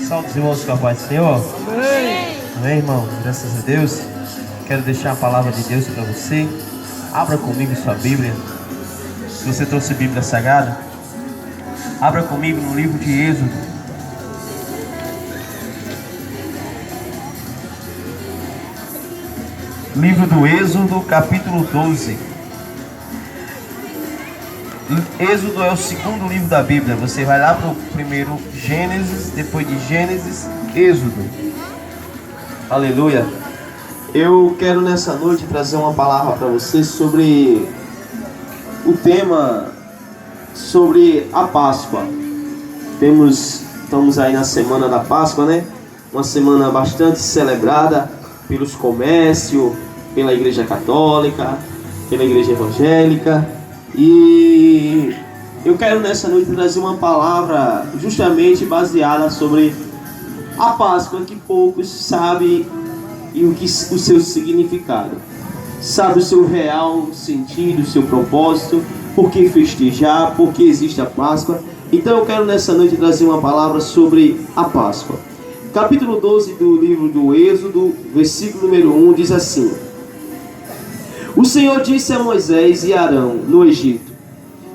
Salve os irmãos com a paz do Senhor. Amém. Amém, irmão? Graças a Deus. Quero deixar a palavra de Deus para você. Abra comigo sua Bíblia. Se você trouxe Bíblia Sagrada, abra comigo no livro de Êxodo. Livro do Êxodo, capítulo 12. Êxodo é o segundo livro da Bíblia. Você vai lá para o primeiro Gênesis, depois de Gênesis, Êxodo. Aleluia. Eu quero nessa noite trazer uma palavra para você sobre o tema, sobre a Páscoa. Estamos aí na semana da Páscoa, né? Uma semana bastante celebrada pelos comércios, pela Igreja Católica, pela Igreja Evangélica. E eu quero nessa noite trazer uma palavra justamente baseada sobre a Páscoa, que poucos sabem e o seu significado. Sabe o seu real sentido, o seu propósito, por que festejar, por que existe a Páscoa. Então eu quero nessa noite trazer uma palavra sobre a Páscoa. Capítulo 12 do livro do Êxodo, versículo número 1, diz assim: O Senhor disse a Moisés e Arão no Egito: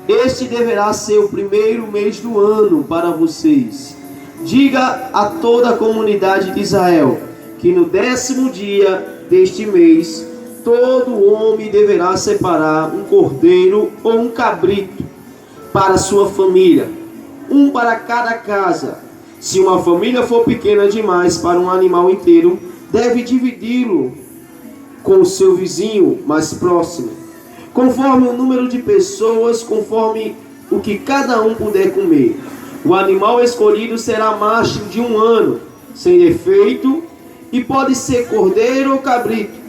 Este deverá ser o primeiro mês do ano para vocês. Diga a toda a comunidade de Israel que no 10º dia deste mês, todo homem deverá separar um cordeiro ou um cabrito para sua família, um para cada casa. Se uma família for pequena demais para um animal inteiro, deve dividi-lo com o seu vizinho mais próximo, conforme o número de pessoas, conforme o que cada um puder comer. O animal escolhido será macho de 1 ano, sem defeito, e pode ser cordeiro ou cabrito.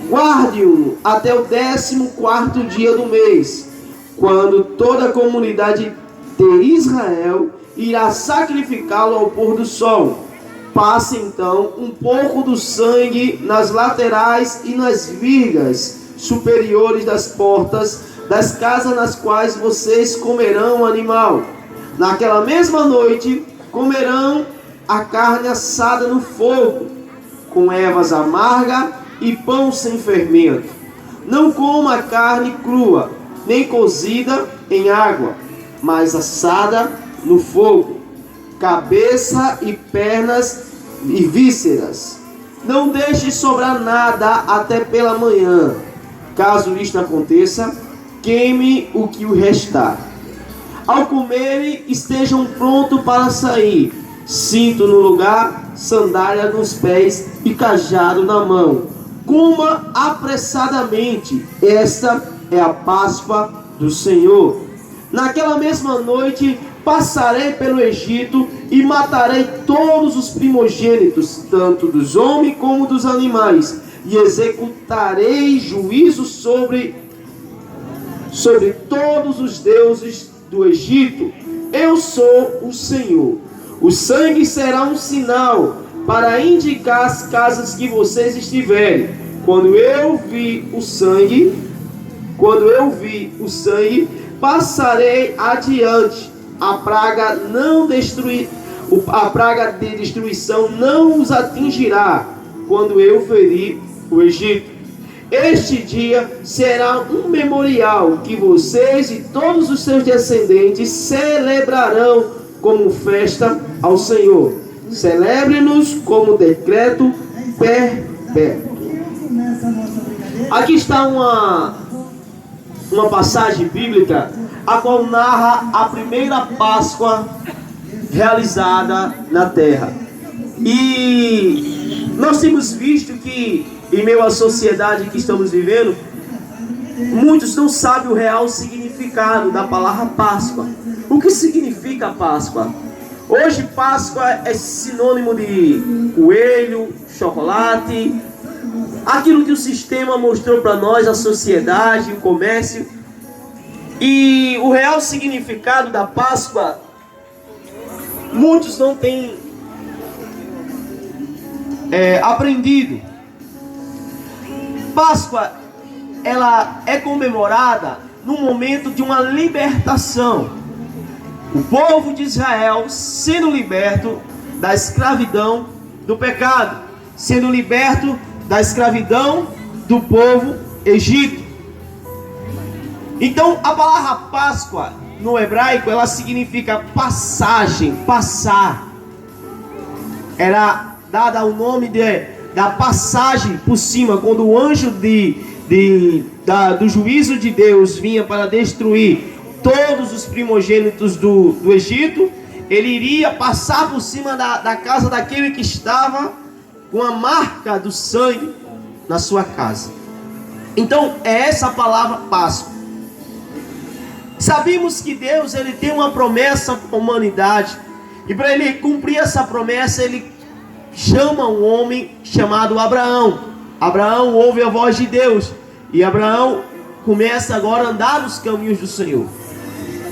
Guarde-o até o 14º dia do mês, quando toda a comunidade de Israel irá sacrificá-lo ao pôr do sol. Passe então um pouco do sangue nas laterais e nas vigas superiores das portas das casas nas quais vocês comerão o animal. Naquela mesma noite comerão a carne assada no fogo, com ervas amargas e pão sem fermento. Não coma a carne crua, nem cozida em água, mas assada no fogo, cabeça e pernas e vísceras. Não deixe sobrar nada até pela manhã. Caso isto aconteça, queime o que o restar. Ao comerem, estejam prontos para sair, cinto no lugar, sandália nos pés e cajado na mão. Coma apressadamente. Esta é a Páscoa do Senhor. Naquela mesma noite passarei pelo Egito e matarei todos os primogênitos, tanto dos homens como dos animais, e executarei juízo sobre todos os deuses do Egito. Eu sou o Senhor. O sangue será um sinal para indicar as casas que vocês estiverem. Quando eu vi o sangue, passarei adiante. A praga de destruição não os atingirá quando eu ferir o Egito. Este dia será um memorial que vocês e todos os seus descendentes celebrarão como festa ao Senhor. Celebre-nos como decreto perpétuo. Aqui está uma passagem bíblica a qual narra a primeira Páscoa realizada na terra. E nós temos visto que em meio à sociedade que estamos vivendo, muitos não sabem o real significado da palavra Páscoa. O que significa Páscoa? Hoje Páscoa é sinônimo de coelho, chocolate, aquilo que o sistema mostrou para nós, a sociedade, o comércio. E o real significado da Páscoa, muitos não têm aprendido. Páscoa, ela é comemorada no momento de uma libertação. O povo de Israel, sendo liberto da escravidão do pecado, sendo liberto da escravidão do povo egípcio. Então a palavra Páscoa no hebraico, ela significa passagem, passar. Era dada o nome da passagem por cima, quando o anjo do juízo de Deus vinha para destruir todos os primogênitos do Egito, ele iria passar por cima da casa daquele que estava com a marca do sangue na sua casa. Então é essa a palavra Páscoa. Sabemos que Deus, ele tem uma promessa para a humanidade, e para ele cumprir essa promessa, ele chama um homem chamado Abraão. Abraão ouve a voz de Deus, e Abraão começa agora a andar nos caminhos do Senhor.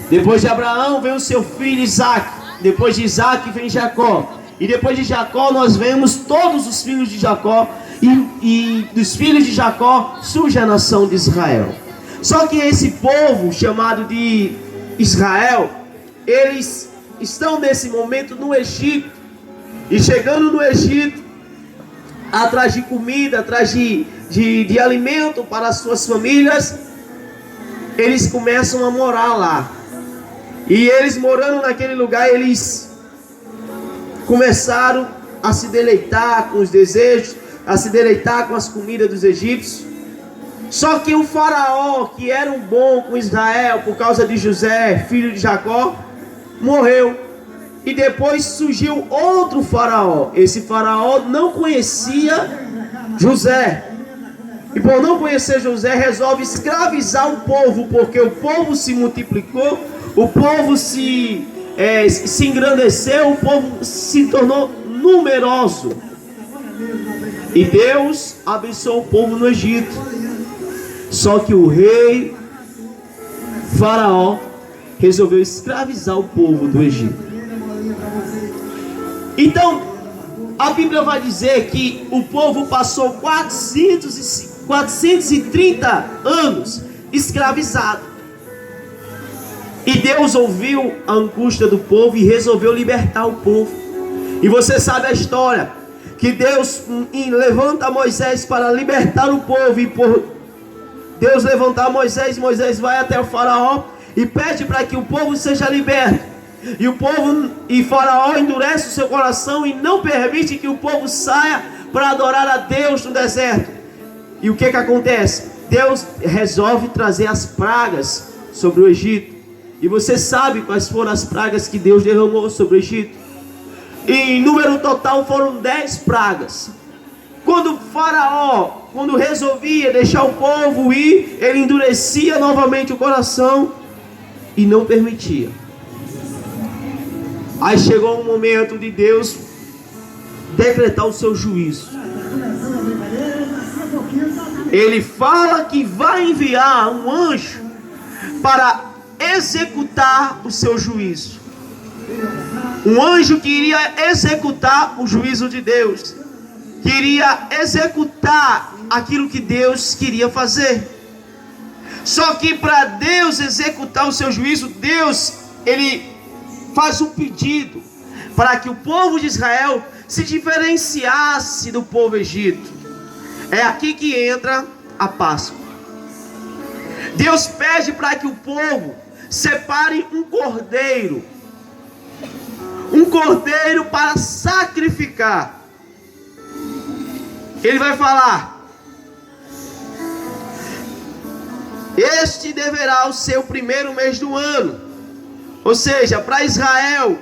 Depois de Abraão vem o seu filho Isaac, depois de Isaac vem Jacó, e depois de Jacó nós vemos todos os filhos de Jacó, e dos filhos de Jacó surge a nação de Israel. Só que esse povo chamado de Israel, eles estão nesse momento no Egito, e chegando no Egito, atrás de comida, atrás de alimento para as suas famílias, eles começam a morar lá. E eles morando naquele lugar, eles começaram a se deleitar com os desejos, a se deleitar com as comidas dos egípcios. Só que o faraó, que era um bom com Israel por causa de José, filho de Jacó, morreu. E depois surgiu outro faraó. Esse faraó não conhecia José. E por não conhecer José, resolve escravizar o povo, porque o povo se multiplicou, o povo se engrandeceu, o povo se tornou numeroso. E Deus abençoou o povo no Egito. Só que o rei Faraó resolveu escravizar o povo do Egito. Então, a Bíblia vai dizer que o povo passou 430 anos escravizado. E Deus ouviu a angústia do povo e resolveu libertar o povo. E você sabe a história, que Deus levanta Moisés para libertar o povo, e por Deus levantar Moisés, Moisés vai até o faraó e pede para que o povo seja liberto. E Faraó endurece o seu coração e não permite que o povo saia para adorar a Deus no deserto. E o que acontece? Deus resolve trazer as pragas sobre o Egito. E você sabe quais foram as pragas que Deus derramou sobre o Egito? Em número total foram 10 pragas. Quando Faraó, quando resolvia deixar o povo ir, ele endurecia novamente o coração e não permitia. Aí chegou o momento de Deus decretar o seu juízo. Ele fala que vai enviar um anjo para executar o seu juízo. Um anjo que iria executar o juízo de Deus, queria executar aquilo que Deus queria fazer. Só que para Deus executar o seu juízo, Deus, ele faz um pedido para que o povo de Israel se diferenciasse do povo egito. É aqui que entra a Páscoa. Deus pede para que o povo separe um cordeiro para sacrificar. Ele vai falar: este deverá ser o primeiro mês do ano. Ou seja, para Israel,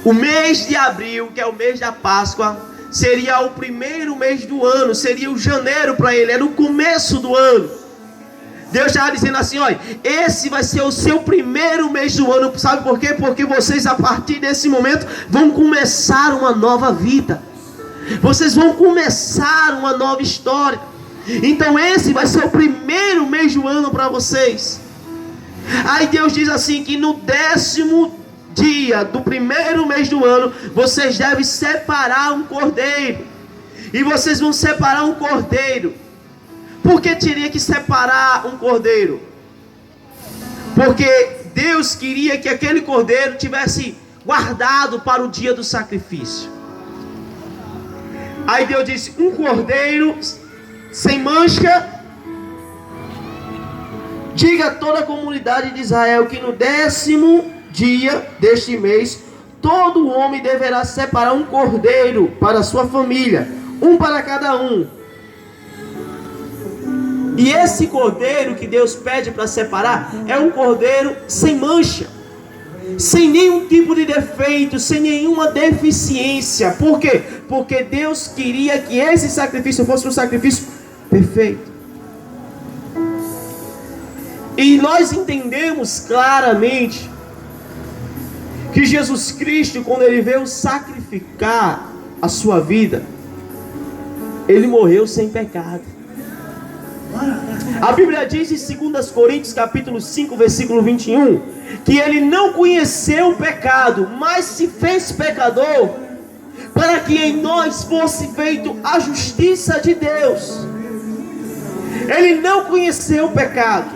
o mês de abril, que é o mês da Páscoa, seria o primeiro mês do ano, seria o janeiro para ele, era o começo do ano. Deus estava dizendo assim: olha, esse vai ser o seu primeiro mês do ano. Sabe por quê? Porque vocês, a partir desse momento, vão começar uma nova vida. Vocês vão começar uma nova história. Então esse vai ser o primeiro mês do ano para vocês. Aí Deus diz assim, que no 10º dia do primeiro mês do ano, vocês devem separar um cordeiro. E vocês vão separar um cordeiro. Por que teria que separar um cordeiro? Porque Deus queria que aquele cordeiro tivesse guardado para o dia do sacrifício. Aí Deus disse: um cordeiro sem mancha. Diga a toda a comunidade de Israel que no 10º dia deste mês, todo homem deverá separar um cordeiro para a sua família, um para cada um. E esse cordeiro que Deus pede para separar é um cordeiro sem mancha, sem nenhum tipo de defeito, sem nenhuma deficiência. Por quê? Porque Deus queria que esse sacrifício fosse um sacrifício perfeito. E nós entendemos claramente que Jesus Cristo, quando Ele veio sacrificar a sua vida, Ele morreu sem pecado. A Bíblia diz em 2 Coríntios capítulo 5, versículo 21, que Ele não conheceu o pecado, mas se fez pecador, para que em nós fosse feito a justiça de Deus. Ele não conheceu o pecado,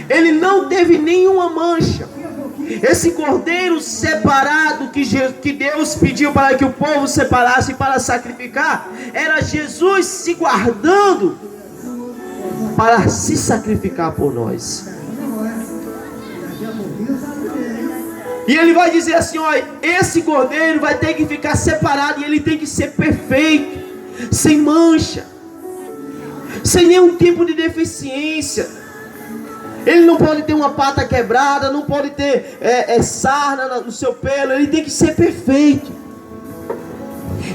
Ele não teve nenhuma mancha. Esse cordeiro separado que Deus pediu para que o povo separasse para sacrificar, era Jesus se guardando para se sacrificar por nós. E Ele vai dizer assim: olha, esse cordeiro vai ter que ficar separado, e ele tem que ser perfeito, sem mancha, sem nenhum tipo de deficiência. Ele não pode ter uma pata quebrada, não pode ter sarna no seu pelo. Ele tem que ser perfeito.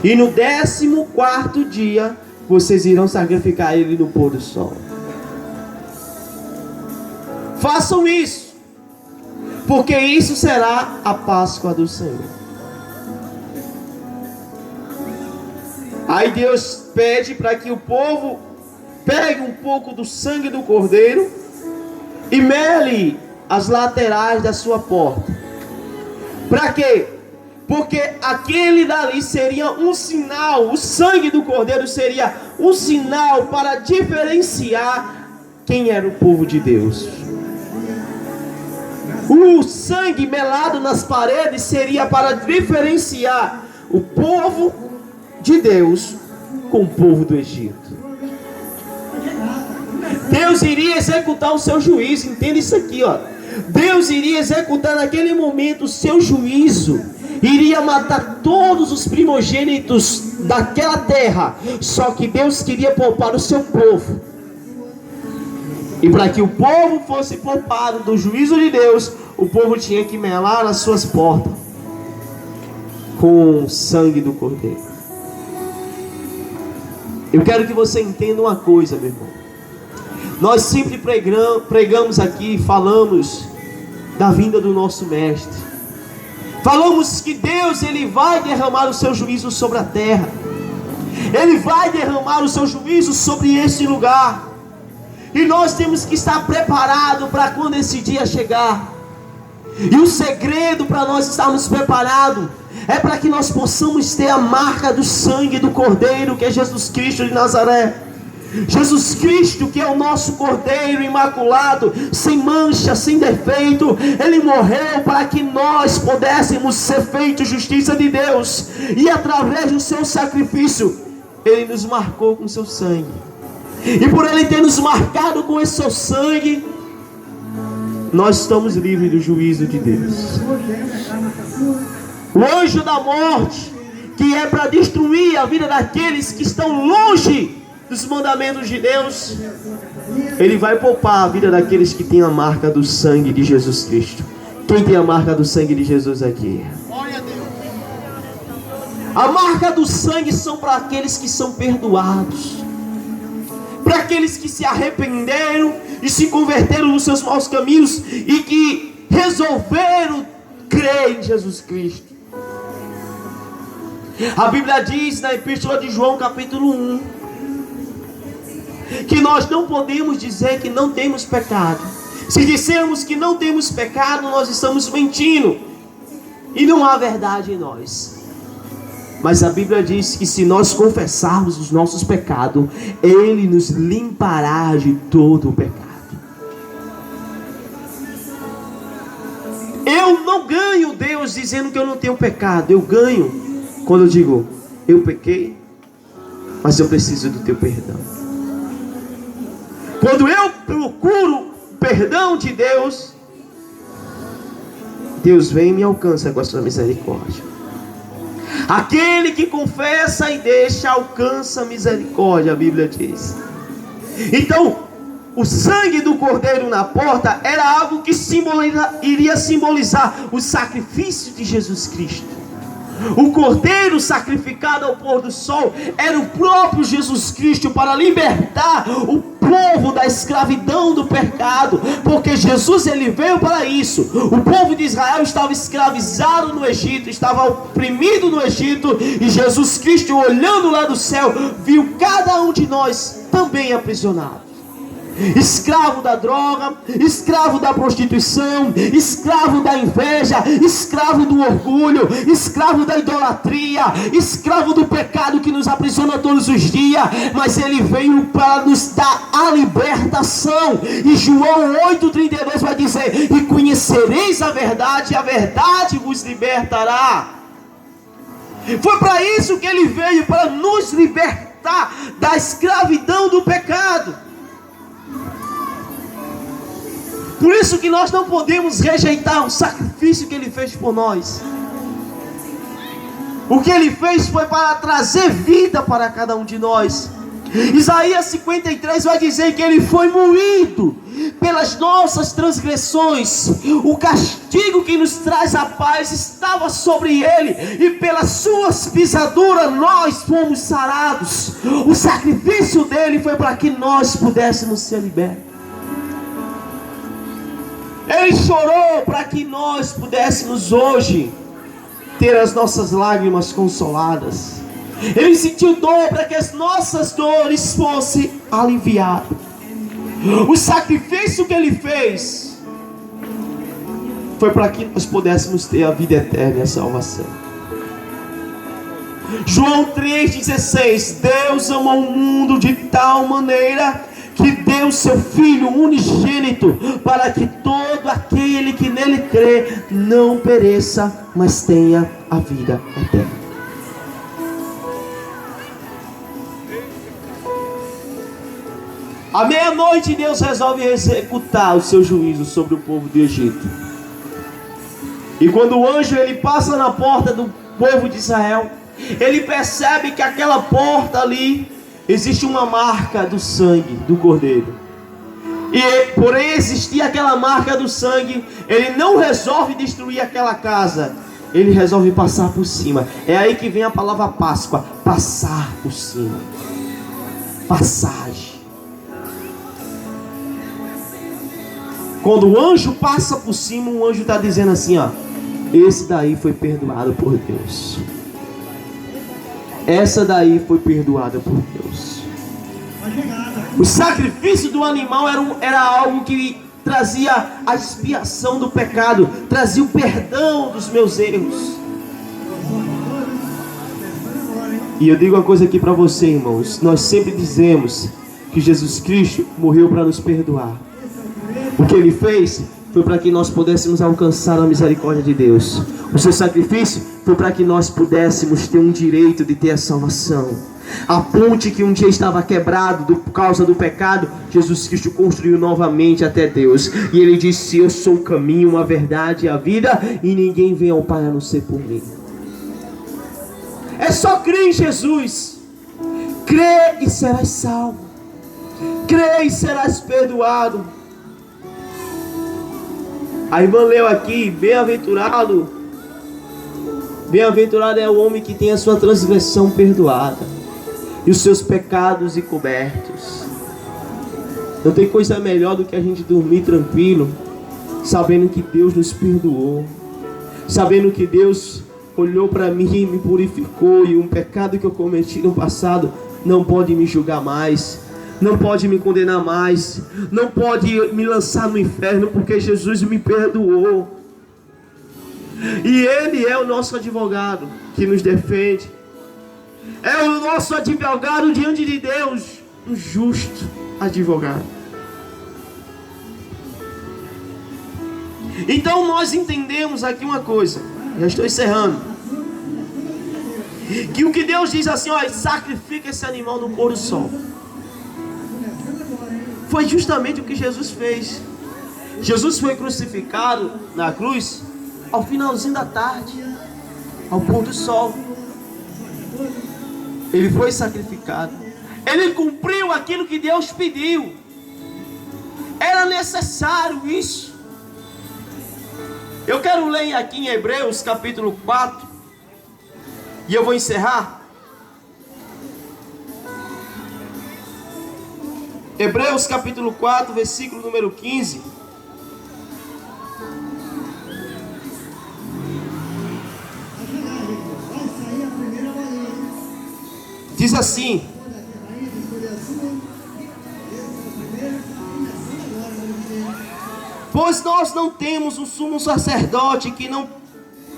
E no 14º dia, vocês irão sacrificar ele no pôr do sol. Façam isso, porque isso será a Páscoa do Senhor. Aí Deus pede para que o povo pegue um pouco do sangue do cordeiro e mele as laterais da sua porta. Para quê? Porque aquele dali seria um sinal, o sangue do cordeiro seria um sinal para diferenciar quem era o povo de Deus. O sangue melado nas paredes seria para diferenciar o povo de Deus com o povo do Egito. Deus iria executar o seu juízo. Entenda isso aqui, ó. Deus iria executar naquele momento o seu juízo. Iria matar todos os primogênitos daquela terra. Só que Deus queria poupar o seu povo. E para que o povo fosse poupado do juízo de Deus, o povo tinha que melar as suas portas com o sangue do cordeiro. Eu quero que você entenda uma coisa, meu irmão. Nós sempre pregamos aqui, falamos da vinda do nosso mestre. Falamos que Deus, Ele vai derramar o seu juízo sobre a terra. Ele vai derramar o seu juízo sobre esse lugar. E nós temos que estar preparados para quando esse dia chegar. E o segredo para nós estarmos preparados é para que nós possamos ter a marca do sangue do Cordeiro, que é Jesus Cristo de Nazaré. Jesus Cristo, que é o nosso Cordeiro imaculado, sem mancha, sem defeito. Ele morreu para que nós pudéssemos ser feitos justiça de Deus. E através do seu sacrifício, Ele nos marcou com seu sangue. E por Ele ter nos marcado com esse seu sangue, nós estamos livres do juízo de Deus. O anjo da morte, que é para destruir a vida daqueles que estão longe dos mandamentos de Deus, ele vai poupar a vida daqueles que têm a marca do sangue de Jesus Cristo. Quem tem a marca do sangue de Jesus aqui? A marca do sangue são para aqueles que são perdoados, para aqueles que se arrependeram e se converteram nos seus maus caminhos e que resolveram crer em Jesus Cristo. A Bíblia diz na Epístola de João capítulo 1 que nós não podemos dizer que não temos pecado. Se dissermos que não temos pecado, nós estamos mentindo e não há verdade em nós. Mas a Bíblia diz que se nós confessarmos os nossos pecados, Ele nos limpará de todo o pecado. Eu não ganho Deus Deus dizendo que eu não tenho pecado. Eu ganho quando eu digo, eu pequei, mas eu preciso do teu perdão. Quando eu procuro o perdão de Deus, Deus vem e me alcança com a sua misericórdia. Aquele que confessa e deixa, alcança a misericórdia, a Bíblia diz. Então, o sangue do cordeiro na porta era algo que iria simbolizar o sacrifício de Jesus Cristo. O cordeiro sacrificado ao pôr do sol era o próprio Jesus Cristo para libertar o povo da escravidão do pecado, porque Jesus ele veio para isso. O povo de Israel estava escravizado no Egito, estava oprimido no Egito, e Jesus Cristo, olhando lá do céu, viu cada um de nós também aprisionado. Escravo da droga, escravo da prostituição, escravo da inveja, escravo do orgulho, escravo da idolatria, escravo do pecado que nos aprisiona todos os dias. Mas ele veio para nos dar a libertação. E João 8,32 vai dizer: e conhecereis a verdade, e a verdade vos libertará. Foi para isso que ele veio, para nos libertar da escravidão do pecado. Por isso que nós não podemos rejeitar o sacrifício que ele fez por nós. O que ele fez foi para trazer vida para cada um de nós. Isaías 53 vai dizer que ele foi moído pelas nossas transgressões. O castigo que nos traz a paz estava sobre ele, e pelas suas pisaduras nós fomos sarados. O sacrifício dele foi para que nós pudéssemos ser libertos. Ele chorou para que nós pudéssemos hoje ter as nossas lágrimas consoladas. Ele sentiu dor para que as nossas dores fossem aliviadas. O sacrifício que ele fez foi para que nós pudéssemos ter a vida eterna e a salvação. João 3,16: Deus amou o mundo de tal maneira que deu seu Filho unigênito, para que todo aquele que nele crê não pereça, mas tenha a vida eterna. À meia-noite Deus resolve executar o seu juízo sobre o povo do Egito. E quando o anjo ele passa na porta do povo de Israel, ele percebe que aquela porta ali existe uma marca do sangue do cordeiro. E por existir aquela marca do sangue, ele não resolve destruir aquela casa, ele resolve passar por cima. É aí que vem a palavra Páscoa: passar por cima, passagem. Quando o anjo passa por cima, o anjo está dizendo assim, ó: esse daí foi perdoado por Deus. Essa daí foi perdoada por Deus. O sacrifício do animal era algo que trazia a expiação do pecado, trazia o perdão dos meus erros. E eu digo uma coisa aqui para você, irmãos: nós sempre dizemos que Jesus Cristo morreu para nos perdoar. O que ele fez foi para que nós pudéssemos alcançar a misericórdia de Deus. O seu sacrifício foi para que nós pudéssemos ter um direito de ter a salvação. A ponte que um dia estava quebrada por causa do pecado, Jesus Cristo construiu novamente até Deus. E ele disse: eu sou o caminho, a verdade e a vida, e ninguém vem ao Pai a não ser por mim. É só crer em Jesus. Crê e serás salvo. Crê e serás perdoado. A irmã leu aqui: bem-aventurado é o homem que tem a sua transgressão perdoada e os seus pecados encobertos. Não tem coisa melhor do que a gente dormir tranquilo, sabendo que Deus nos perdoou, sabendo que Deus olhou para mim e me purificou, e um pecado que eu cometi no passado não pode me julgar mais, não pode me condenar mais, não pode me lançar no inferno, porque Jesus me perdoou. E Ele é o nosso advogado que nos defende. É o nosso advogado diante de Deus, um justo advogado. Então nós entendemos aqui uma coisa: Já estou encerrando. Que o que Deus diz assim, ó, sacrifica esse animal no pôr do sol. Foi justamente o que Jesus fez. Jesus foi crucificado na cruz ao finalzinho da tarde, ao pôr do sol. Ele foi sacrificado. Ele cumpriu aquilo que Deus pediu. Era necessário isso. Eu quero ler aqui em Hebreus capítulo 4. E eu vou encerrar. Hebreus capítulo 4, versículo número 15. Diz assim: pois nós não temos um sumo sacerdote que não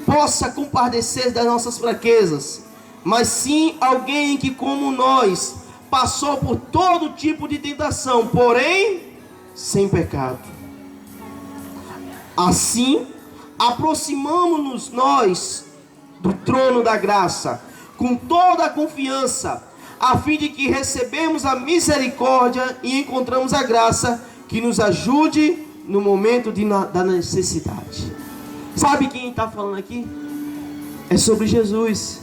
possa compadecer das nossas fraquezas, mas sim alguém que, como nós, passou por todo tipo de tentação, porém sem pecado. Assim, aproximamo-nos nós do trono da graça, com toda a confiança, a fim de que recebemos a misericórdia e encontramos a graça que nos ajude no momento da necessidade. Sabe quem está falando aqui? É sobre Jesus,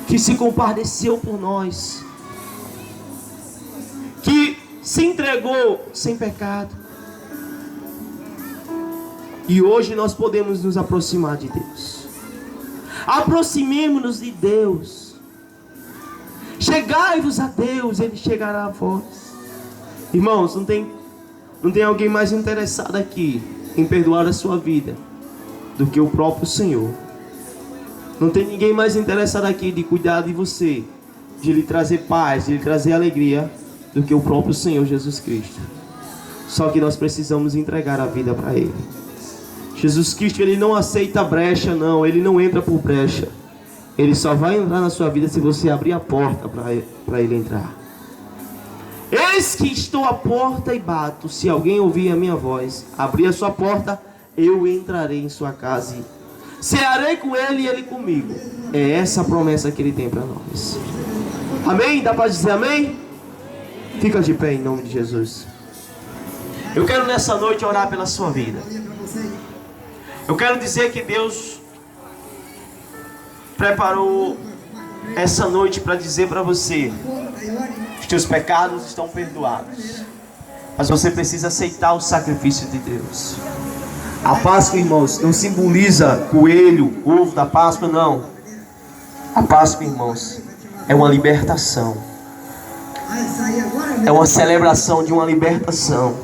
que se compadeceu por nós, que se entregou sem pecado. E hoje nós podemos nos aproximar de Deus. Aproximemo-nos de Deus. Chegai-vos a Deus, Ele chegará a vós. Irmãos, não tem alguém mais interessado aqui em perdoar a sua vida do que o próprio Senhor. Não tem ninguém mais interessado aqui de cuidar de você, de lhe trazer paz, de lhe trazer alegria, do que o próprio Senhor Jesus Cristo. Só que nós precisamos entregar a vida para Ele. Jesus Cristo, Ele não aceita brecha, não. Ele não entra por brecha. Ele só vai entrar na sua vida se você abrir a porta para Ele entrar. Eis que estou à porta e bato. Se alguém ouvir a minha voz, abrir a sua porta, eu entrarei em sua casa e cearei com Ele e Ele comigo. É essa a promessa que Ele tem para nós. Amém? Dá para dizer amém? Fica de pé em nome de Jesus. Eu quero nessa noite orar pela sua vida. Eu quero dizer que Deus preparou essa noite para dizer para você: os teus pecados estão perdoados, mas você precisa aceitar o sacrifício de Deus. A Páscoa, irmãos, não simboliza coelho, ovo da Páscoa, não. A Páscoa, irmãos, é uma libertação. É uma celebração de uma libertação.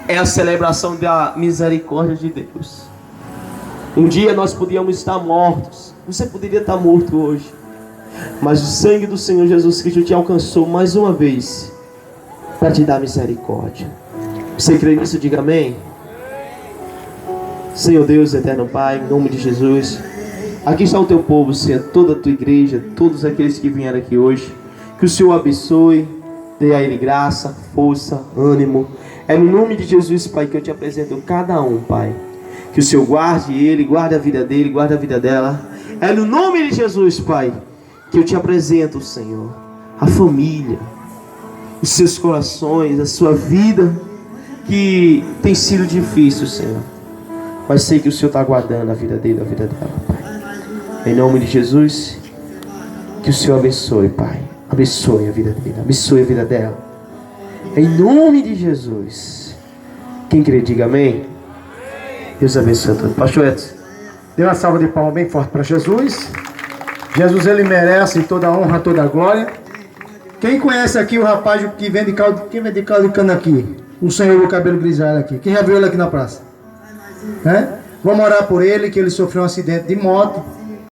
É a celebração da misericórdia de Deus. Um dia nós podíamos estar mortos. Você poderia estar morto hoje, mas o sangue do Senhor Jesus Cristo te alcançou mais uma vez para te dar misericórdia. Você crê nisso? Diga amém. Senhor Deus, eterno Pai, em nome de Jesus, aqui está o teu povo, Senhor, toda a tua igreja, todos aqueles que vieram aqui hoje. Que o Senhor abençoe, dê a Ele graça, força, ânimo. É no nome de Jesus, Pai, que eu te apresento cada um, Pai. Que o Senhor guarde ele, guarde a vida dele, guarde a vida dela. É no nome de Jesus, Pai, que eu te apresento, Senhor, a família, os seus corações, a sua vida, que tem sido difícil, Senhor. Mas sei que o Senhor está guardando a vida dele, a vida dela, Pai. Em nome de Jesus, que o Senhor abençoe, Pai. Abençoe a vida dele, abençoe a vida dela. Em nome de Jesus. Quem crê, diga amém. Deus abençoe a todos. Pastor Edson, dê uma salva de palmas bem forte para Jesus. Jesus, Ele merece toda a honra, toda a glória. Quem conhece aqui o rapaz que vende caldo, quem vende caldo de cana aqui? O senhor do cabelo grisalho aqui. Quem já viu ele aqui na praça? Vamos orar por ele, que ele sofreu um acidente de moto.